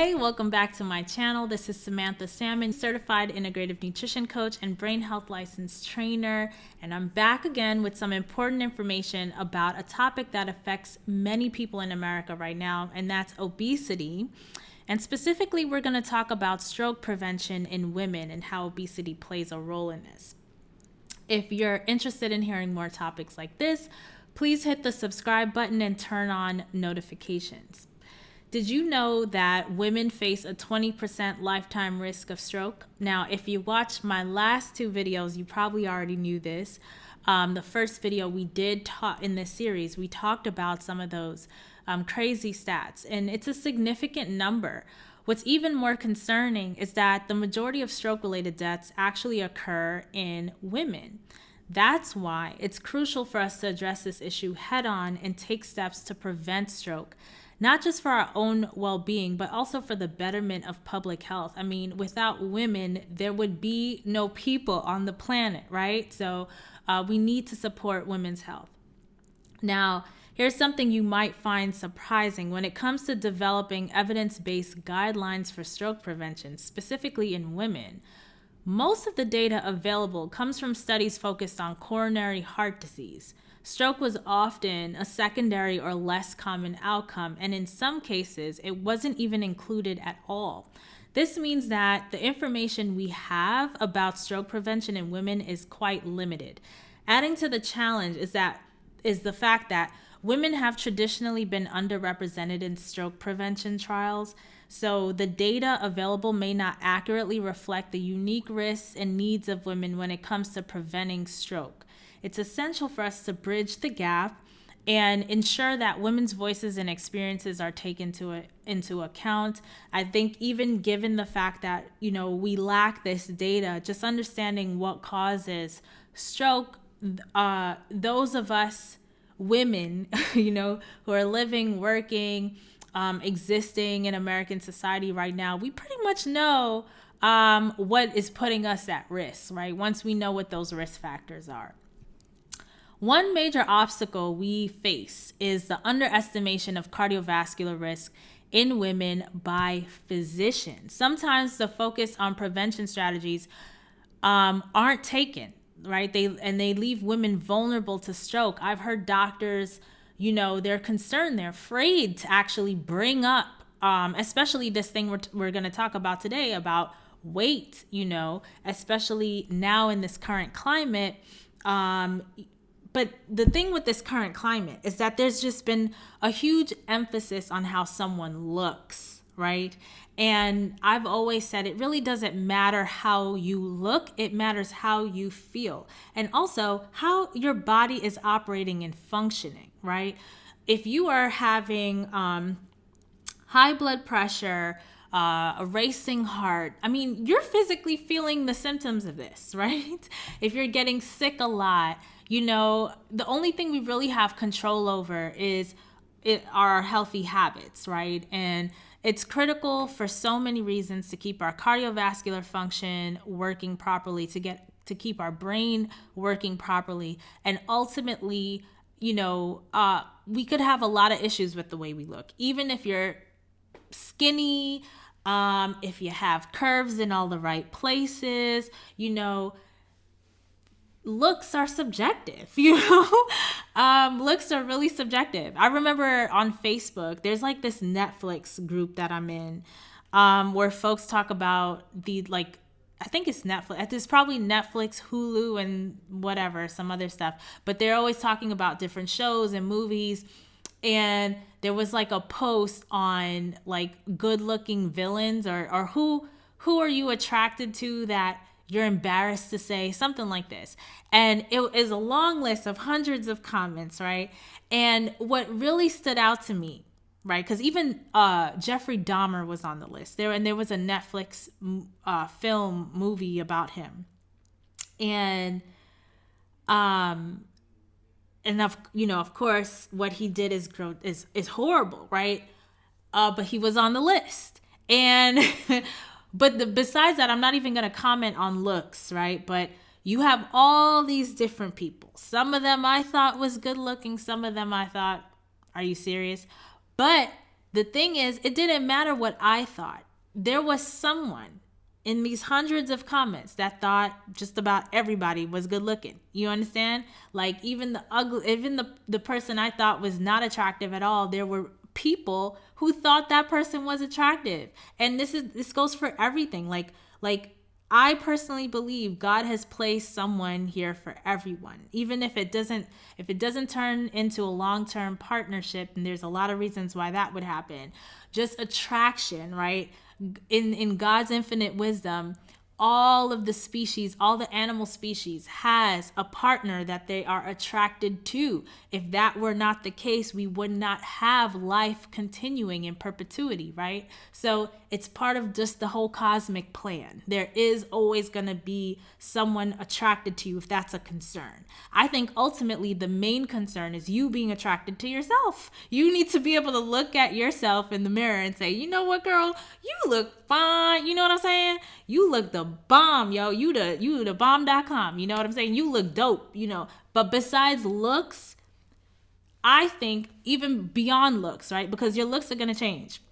Hey, welcome back to my channel. This is Samantha Salmon, certified integrative nutrition coach and brain health licensed trainer. And I'm back again with some important information about a topic that affects many people in America right now, and that's obesity. And specifically, we're going to talk about stroke prevention in women and how obesity plays a role in this. If you're interested in hearing more topics like this, please hit the subscribe button and turn on notifications. Did you know that women face a 20% lifetime risk of stroke? Now, if you watched my last two videos, you probably already knew this. The first video we did talk in this series, we talked about some of those crazy stats, and it's a significant number. What's even more concerning is that the majority of stroke-related deaths actually occur in women. That's why it's crucial for us to address this issue head-on and take steps to prevent stroke. Not just for our own well-being, but also for the betterment of public health. I mean, without women, there would be no people on the planet, right? So we need to support women's health. Now, here's something you might find surprising when it comes to developing evidence-based guidelines for stroke prevention, specifically in women. Most of the data available comes from studies focused on coronary heart disease. Stroke was often a secondary or less common outcome, and in some cases, it wasn't even included at all. This means that the information we have about stroke prevention in women is quite limited. Adding to the challenge is the fact that women have traditionally been underrepresented in stroke prevention trials, so the data available may not accurately reflect the unique risks and needs of women when it comes to preventing stroke. It's essential for us to bridge the gap and ensure that women's voices and experiences are taken into account. I think even given the fact that, we lack this data, just understanding what causes stroke, those of us women, who are living, working, existing in American society right now, we pretty much know what is putting us at risk, right? Once we know what those risk factors are. One major obstacle we face is the underestimation of cardiovascular risk in women by physicians. Sometimes the focus on prevention strategies aren't taken, right? They leave women vulnerable to stroke. I've heard doctors, they're concerned, they're afraid to actually bring up, especially this thing we're going to talk about today about weight, especially now in this current climate. But the thing with this current climate is that there's just been a huge emphasis on how someone looks, right? And I've always said it really doesn't matter how you look, it matters how you feel. And also how your body is operating and functioning, right? If you are having high blood pressure, a racing heart, you're physically feeling the symptoms of this, right? If you're getting sick a lot, the only thing we really have control over is our healthy habits, right? And it's critical for so many reasons to keep our cardiovascular function working properly, to keep our brain working properly. And ultimately, we could have a lot of issues with the way we look. Even if you're skinny, if you have curves in all the right places, looks are subjective, looks are really subjective. I remember on Facebook, there's like this Netflix group that I'm in, where folks talk about I think it's Netflix. It's probably Netflix, Hulu, and whatever, some other stuff. But they're always talking about different shows and movies. And there was like a post on like good looking villains or who are you attracted to that you're embarrassed to say, something like this. And it is a long list of hundreds of comments, right? And what really stood out to me, right? Because even Jeffrey Dahmer was on the list there, and there was a Netflix movie about him. And of course, what he did is horrible, right? But he was on the list. And but besides that, I'm not even going to comment on looks, right? But you have all these different people. Some of them I thought was good looking. Some of them I thought, are you serious? But The thing is, it didn't matter what I thought. There was someone in these hundreds of comments that thought just about everybody was good looking. You understand? Like even the ugly, even the person I thought was not attractive at all, there were people who thought that person was attractive. And this goes for everything. Like I personally believe God has placed someone here for everyone. Even if it doesn't turn into a long-term partnership, and there's a lot of reasons why that would happen. Just attraction, right? In God's infinite wisdom, all of the species, all the animal species has a partner that they are attracted to. If that were not the case, we would not have life continuing in perpetuity, right? So it's part of just the whole cosmic plan. There is always going to be someone attracted to you if that's a concern. I think ultimately the main concern is you being attracted to yourself. You need to be able to look at yourself in the mirror and say, you know what, girl, you look fine. You know what I'm saying? You look the bomb, yo. You the bomb.com. You know what I'm saying? You look dope, you know. But besides looks, I think even beyond looks, right? Because your looks are going to change.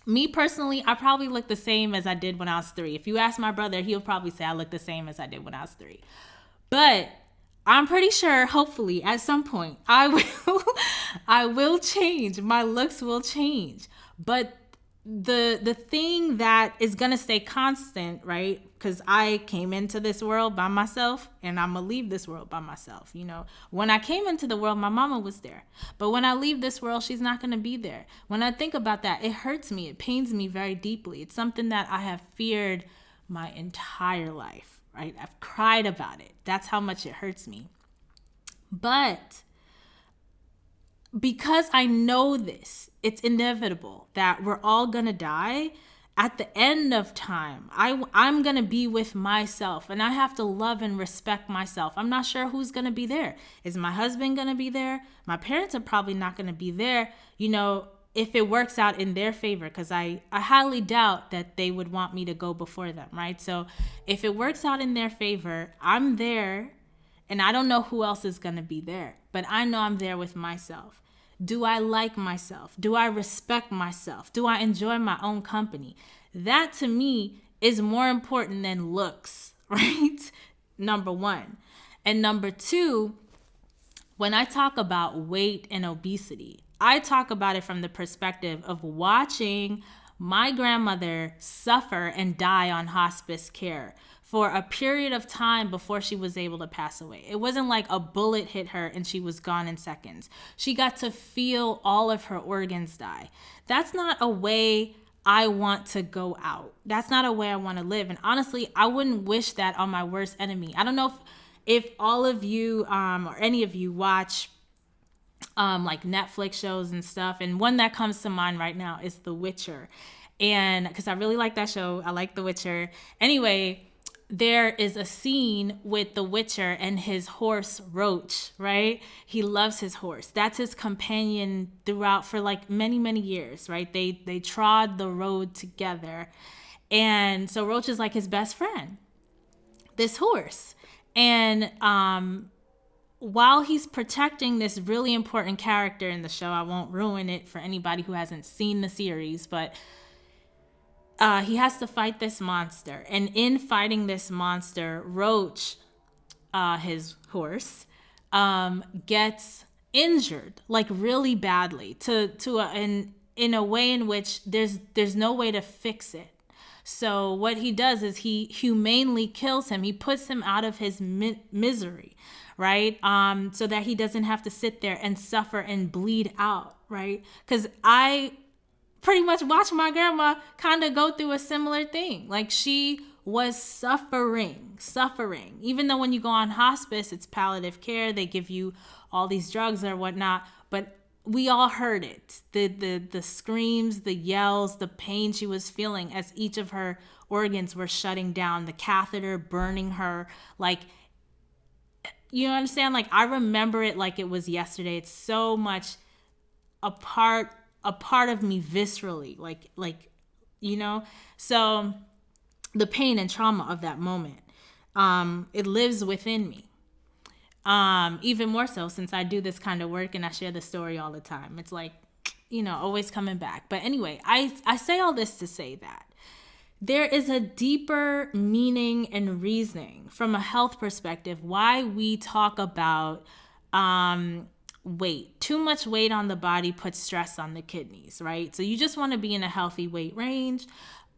Me personally, I probably look the same as I did when I was 3. If you ask my brother, he'll probably say I look the same as I did when I was 3. But I'm pretty sure, hopefully, at some point, I will change. My looks will change. But the thing that is gonna stay constant, right? Because I came into this world by myself, and I'm gonna leave this world by myself. You know, when I came into the world, my mama was there, but when I leave this world, she's not gonna be there. When I think about that, it hurts me. It pains me very deeply. It's something that I have feared my entire life. Right? I've cried about it. That's how much it hurts me. But because I know this, it's inevitable that we're all gonna die. At the end of time, I'm gonna be with myself, and I have to love and respect myself. I'm not sure who's gonna be there. Is my husband gonna be there? My parents are probably not gonna be there. You know, if it works out in their favor, because I highly doubt that they would want me to go before them, right? So if it works out in their favor, I'm there, and I don't know who else is going to be there, but I know I'm there with myself. Do I like myself? Do I respect myself? Do I enjoy my own company? That to me is more important than looks, right? Number one. And number two, when I talk about weight and obesity, I talk about it from the perspective of watching my grandmother suffer and die on hospice care for a period of time before she was able to pass away. It wasn't like a bullet hit her and she was gone in seconds. She got to feel all of her organs die. That's not a way I want to go out. That's not a way I want to live. And honestly, I wouldn't wish that on my worst enemy. I don't know if all of you or any of you watch like Netflix shows and stuff. And one that comes to mind right now is The Witcher. And because I really like that show, I like The Witcher. Anyway, there is a scene with The Witcher and his horse Roach, right? He loves his horse. That's his companion throughout for like many, many years, right? They trod the road together. And so Roach is like his best friend, this horse. And while he's protecting this really important character in the show, I won't ruin it for anybody who hasn't seen the series, but he has to fight this monster. And in fighting this monster, Roach, his horse, gets injured, like really badly, in a way in which there's no way to fix it. So what he does is he humanely kills him. He puts him out of his misery, right? So that he doesn't have to sit there and suffer and bleed out, right? Because I pretty much watched my grandma kind of go through a similar thing. Like she was suffering. Even though when you go on hospice, it's palliative care. They give you all these drugs or whatnot, but we all heard it. The screams, the yells, the pain she was feeling as each of her organs were shutting down, the catheter burning her. Like, you understand? Like, I remember it like it was yesterday. It's so much a part of me viscerally, like, you know? So the pain and trauma of that moment, it lives within me. Even more so since I do this kind of work and I share the story all the time. It's like, always coming back. But anyway, I say all this to say that there is a deeper meaning and reasoning from a health perspective why we talk about weight. Too much weight on the body puts stress on the kidneys, right? So you just want to be in a healthy weight range.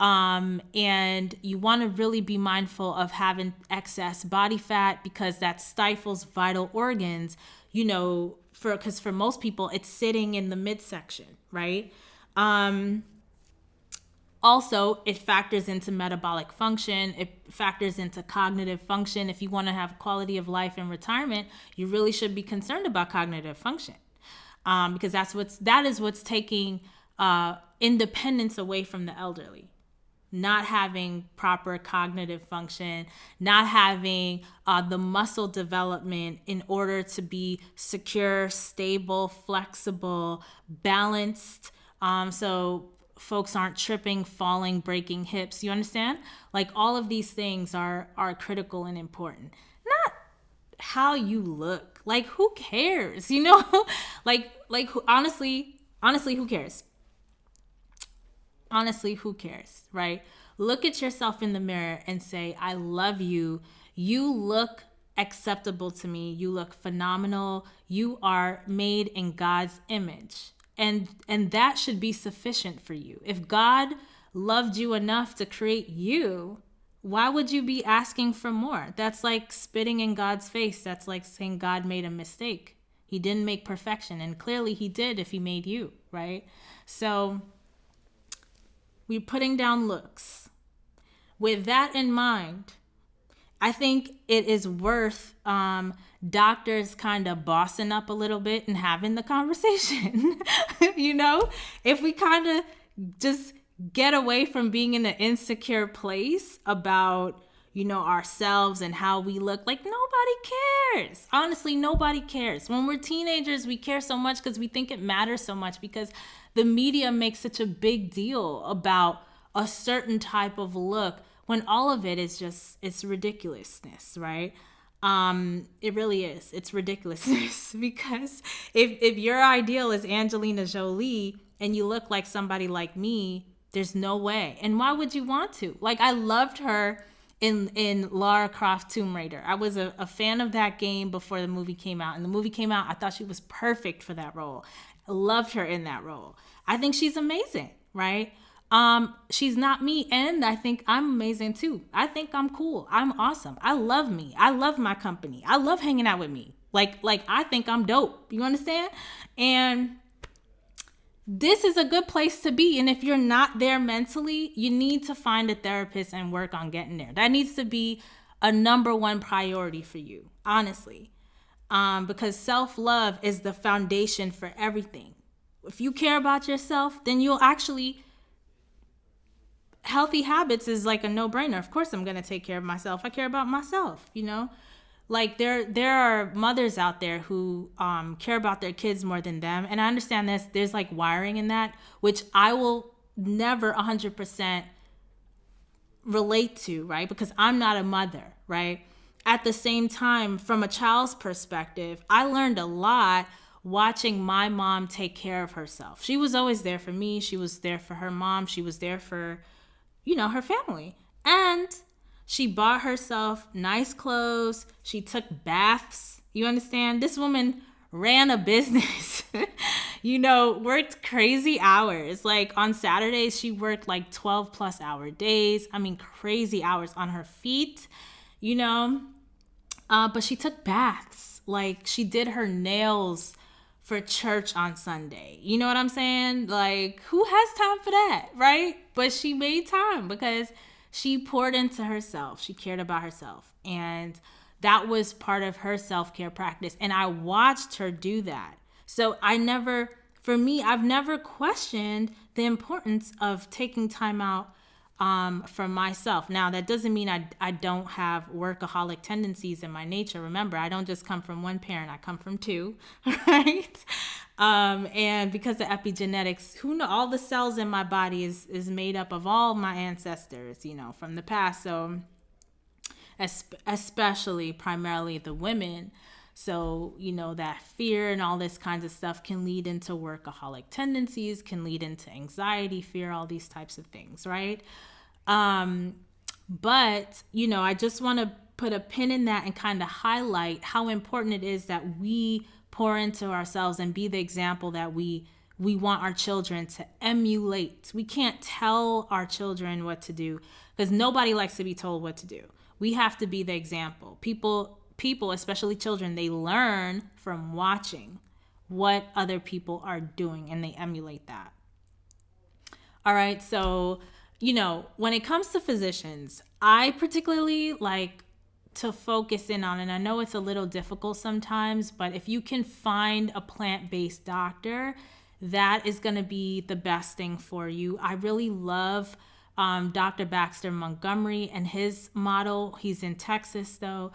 And you want to really be mindful of having excess body fat because that stifles vital organs, because for most people, it's sitting in the midsection, right? Also, it factors into metabolic function. It factors into cognitive function. If you want to have quality of life in retirement, you really should be concerned about cognitive function, because that is what's taking independence away from the elderly. Not having proper cognitive function, not having the muscle development in order to be secure, stable, flexible, balanced. So folks aren't tripping, falling, breaking hips. You understand? Like all of these things are critical and important. Not how you look. Like who cares? like honestly, who cares? Honestly, who cares, right? Look at yourself in the mirror and say, I love you. You look acceptable to me. You look phenomenal. You are made in God's image. And that should be sufficient for you. If God loved you enough to create you, why would you be asking for more? That's like spitting in God's face. That's like saying God made a mistake. He didn't make perfection. And clearly he did if he made you, right? So we're putting down looks. With that in mind, I think it is worth doctors kind of bossing up a little bit and having the conversation. If we kind of just get away from being in an insecure place about, ourselves and how we look, like nobody cares. Honestly, nobody cares. When we're teenagers, we care so much because we think it matters so much because the media makes such a big deal about a certain type of look when all of it is just, it's ridiculousness, right? It really is. It's ridiculousness because if your ideal is Angelina Jolie and you look like somebody like me, there's no way. And why would you want to? Like I loved her in Lara Croft Tomb Raider. I was a fan of that game before the movie came out. And the movie came out, I thought she was perfect for that role. I loved her in that role. I think she's amazing, right? She's not me, and I think I'm amazing too. I think I'm cool. I'm awesome. I love me. I love my company. I love hanging out with me. Like I think I'm dope. You understand? And this is a good place to be. And if you're not there mentally, you need to find a therapist and work on getting there. That needs to be a number one priority for you, honestly. Because self-love is the foundation for everything. If you care about yourself, then you'll actually, healthy habits is like a no-brainer. Of course I'm going to take care of myself. I care about myself, Like there are mothers out there who care about their kids more than them. And I understand there's like wiring in that, which I will never 100% relate to, right? Because I'm not a mother, right? At the same time, from a child's perspective, I learned a lot watching my mom take care of herself. She was always there for me. She was there for her mom. She was there for, her family. And she bought herself nice clothes. She took baths. You understand? This woman ran a business, worked crazy hours. Like on Saturdays, she worked like 12 plus hour days. I mean, crazy hours on her feet, but she took baths. Like she did her nails for church on Sunday. You know what I'm saying? Like who has time for that, right? But she made time because she poured into herself. She cared about herself. And that was part of her self-care practice. And I watched her do that. So I've never questioned the importance of taking time out for myself. Now, that doesn't mean I don't have workaholic tendencies in my nature. Remember, I don't just come from one parent. I come from two, right? And because of epigenetics, all the cells in my body is made up of all my ancestors, from the past. So especially primarily the women. So, that fear and all this kinds of stuff can lead into workaholic tendencies, can lead into anxiety, fear, all these types of things, right? But, I just want to put a pin in that and kind of highlight how important it is that we pour into ourselves and be the example that we want our children to emulate. We can't tell our children what to do because nobody likes to be told what to do. We have to be the example. People, especially children, they learn from watching what other people are doing and they emulate that. All right. So, when it comes to physicians, I particularly like to focus in on, and I know it's a little difficult sometimes, but if you can find a plant-based doctor, that is going to be the best thing for you. I really love Dr. Baxter Montgomery and his model. He's in Texas though.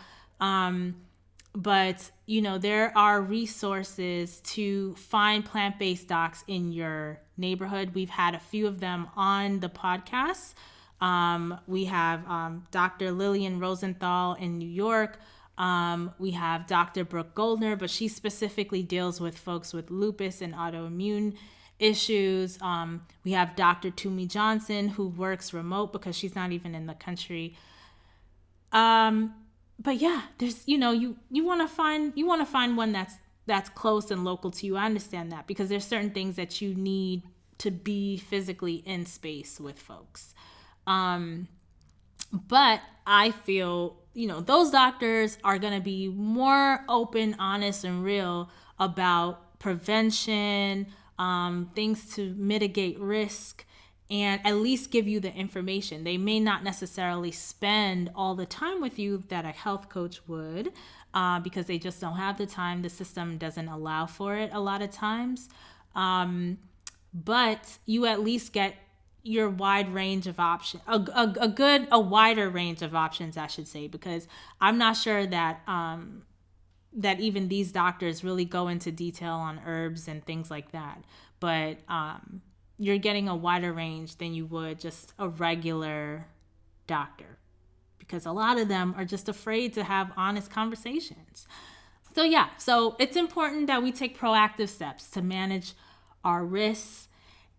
But, there are resources to find plant-based docs in your neighborhood. We've had a few of them on the podcast. We have Dr. Lillian Rosenthal in New York. We have Dr. Brooke Goldner, but she specifically deals with folks with lupus and autoimmune issues. We have Dr. Toomey Johnson, who works remote because she's not even in the country. But yeah, there's, you want to find one that's close and local to you. I understand that because there's certain things that you need to be physically in space with folks. But I feel, those doctors are going to be more open, honest, and real about prevention, things to mitigate risk, and at least give you the information. They may not necessarily spend all the time with you that a health coach would, because they just don't have the time. The system doesn't allow for it a lot of times. But you at least get your wide range of options, a wider range of options, I should say, because I'm not sure that that even these doctors really go into detail on herbs and things like that. But you're getting a wider range than you would just a regular doctor, because a lot of them are just afraid to have honest conversations. So yeah, so it's important that we take proactive steps to manage our risks.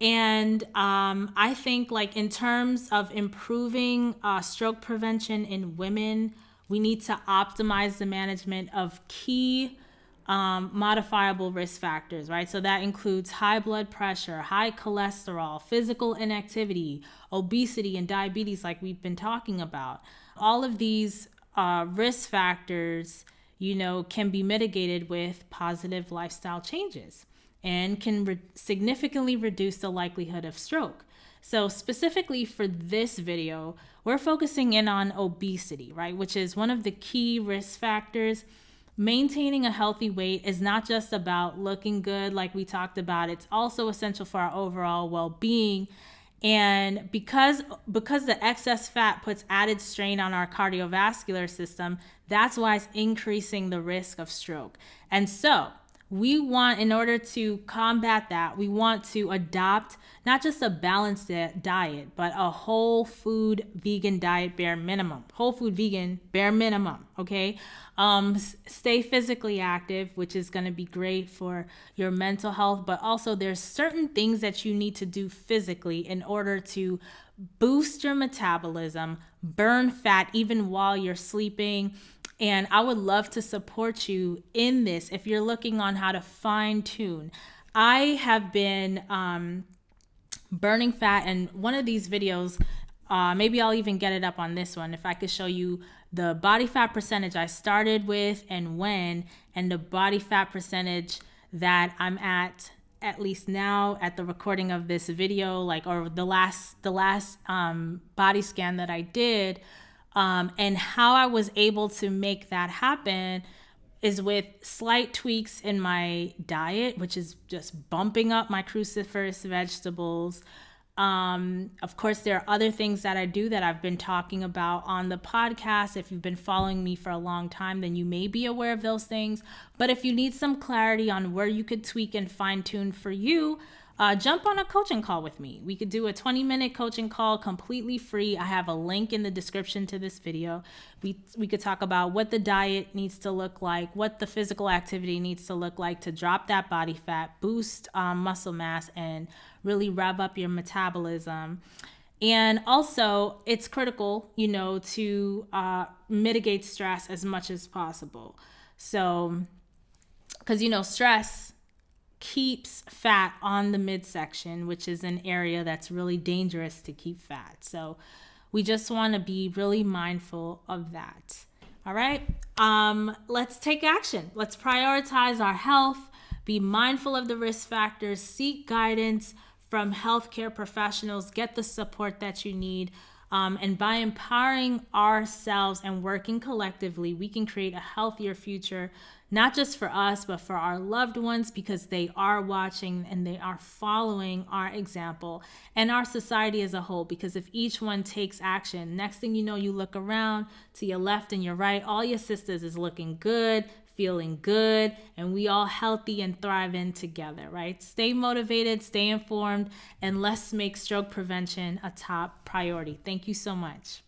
And I think, like, in terms of improving stroke prevention in women, we need to optimize the management of key modifiable risk factors, right? So that includes high blood pressure, high cholesterol, physical inactivity, obesity, and diabetes, like we've been talking about. All of these risk factors, can be mitigated with positive lifestyle changes and can significantly reduce the likelihood of stroke. So specifically for this video, we're focusing in on obesity, right? Which is one of the key risk factors. Maintaining a healthy weight is not just about looking good like we talked about. It's also essential for our overall well-being. And because the excess fat puts added strain on our cardiovascular system, that's why it's increasing the risk of stroke. And so we want, in order to combat that, we want to adopt not just a balanced diet, but a whole food vegan diet, bare minimum. Whole food vegan, bare minimum, okay? Stay physically active, which is going to be great for your mental health, but also there's certain things that you need to do physically in order to boost your metabolism, burn fat even while you're sleeping. And I would love to support you in this if you're looking on how to fine tune. I have been burning fat, and one of these videos, maybe I'll even get it up on this one, if I could show you the body fat percentage I started with and when, and the body fat percentage that I'm at least now at the recording of this video, or the last body scan that I did. And how I was able to make that happen is with slight tweaks in my diet, which is just bumping up my cruciferous vegetables. Of course, there are other things that I do that I've been talking about on the podcast. If you've been following me for a long time, then you may be aware of those things. But if you need some clarity on where you could tweak and fine tune for you, jump on a coaching call with me. We could do a 20-minute coaching call completely free. I have a link in the description to this video. We could talk about what the diet needs to look like, what the physical activity needs to look like to drop that body fat, boost muscle mass, and really rev up your metabolism. And also, it's critical, to mitigate stress as much as possible. So, because, stress keeps fat on the midsection, which is an area that's really dangerous to keep fat. So we just want to be really mindful of that. All right. Let's take action. Let's prioritize our health, be mindful of the risk factors, seek guidance from healthcare professionals, get the support that you need. And by empowering ourselves and working collectively, we can create a healthier future, not just for us, but for our loved ones, because they are watching and they are following our example, and our society as a whole. Because if each one takes action, next thing you know, you look around to your left and your right, all your sisters is looking good, feeling good, and we all healthy and thriving together, right? Stay motivated, stay informed, and let's make stroke prevention a top priority. Thank you so much.